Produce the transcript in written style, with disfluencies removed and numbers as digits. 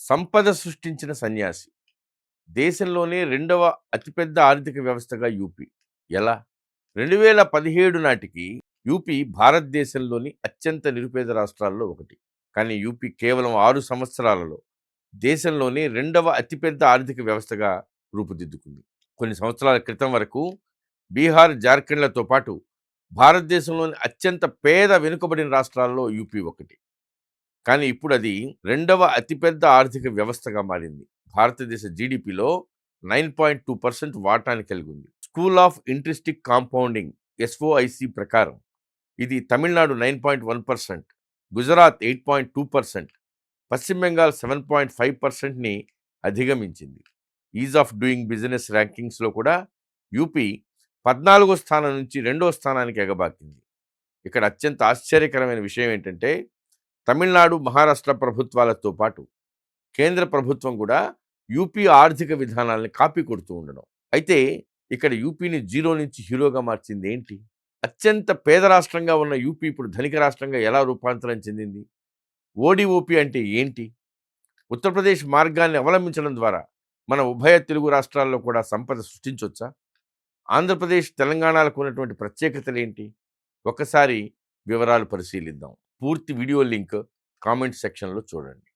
సంపద సృష్టించిన సన్యాసి. దేశంలోనే రెండవ అతిపెద్ద ఆర్థిక వ్యవస్థగా యూపీ. ఎలా? 2017 నాటికి యూపీ భారతదేశంలోని అత్యంత నిరుపేద రాష్ట్రాల్లో ఒకటి. కానీ యూపీ కేవలం 6 సంవత్సరాలలో దేశంలోనే రెండవ అతిపెద్ద ఆర్థిక వ్యవస్థగా రూపుదిద్దుకుంది. కొన్ని సంవత్సరాల క్రితం వరకు బీహార్, జార్ఖండ్‌లతో పాటు భారతదేశంలోని అత్యంత పేద వెనుకబడిన రాష్ట్రాల్లో యూపీ ఒకటి. కానీ ఇప్పుడది రెండవ అతిపెద్ద ఆర్థిక వ్యవస్థగా మారింది. భారతదేశ జీడీపీలో 9.2% వాటాని కలిగి ఉంది. School of intrinsic compounding SOIC ప్రకారం ఇది తమిళనాడు 9.1%, గుజరాత్ 8.2%, పశ్చిమ బెంగాల్ 7.5%ని అధిగమించింది. ఈజ్ ఆఫ్ డూయింగ్ బిజినెస్ ర్యాంకింగ్స్‌లో కూడా యూపీ 14వ స్థానం నుంచి 2వ స్థానానికి ఎగబాకింది. ఇక్కడ అత్యంత ఆశ్చర్యకరమైన విషయం ఏంటంటే తమిళనాడు, మహారాష్ట్ర ప్రభుత్వాలతో పాటు కేంద్ర ప్రభుత్వం కూడా యూపీ ఆర్థిక విధానాల్ని కాపీ కొడుతూ ఉండడం. అయితే ఇక్కడ యూపీని జీరో నుంచి హీరోగా మార్చింది ఏంటి? అత్యంత పేద రాష్ట్రంగా ఉన్న యూపీ ఇప్పుడు ధనిక రాష్ట్రంగా ఎలా రూపాంతరం చెందింది? ఓడిఓపి అంటే ఏంటి? ఉత్తరప్రదేశ్ మార్గాన్ని అవలంబించడం ద్వారా మన ఉభయ తెలుగు రాష్ట్రాల్లో కూడా సంపద సృష్టించొచ్చా? ఆంధ్రప్రదేశ్, తెలంగాణలకు ఉన్నటువంటి ప్రత్యేకతలేంటి? ఒక్కసారి వివరాలు పరిశీలిద్దాం. పూర్తి వీడియో లింక్ కామెంట్ సెక్షన్‌లో చూడండి.